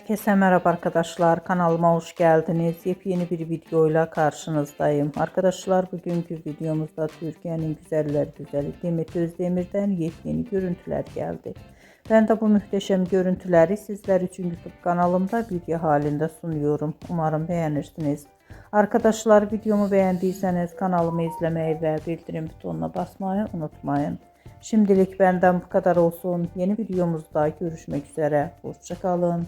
Herkese merhaba arkadaşlar. Kanalıma hoş geldiniz. Yepyeni bir videoyla karşınızdayım. Arkadaşlar bugünkü videomuzda Türkiye'nin güzeller güzeli Demet Özdemir'den yepyeni görüntüler geldi. Ben de bu muhteşem görüntüleri sizler için YouTube kanalımda video halinde sunuyorum. Umarım beğenirsiniz. Arkadaşlar videomu beğendiyseniz kanalımı izlemeyi ve bildirim butonuna basmayı unutmayın. Şimdilik benden bu kadar olsun. Yeni videomuzda görüşmek üzere. Hoşça kalın.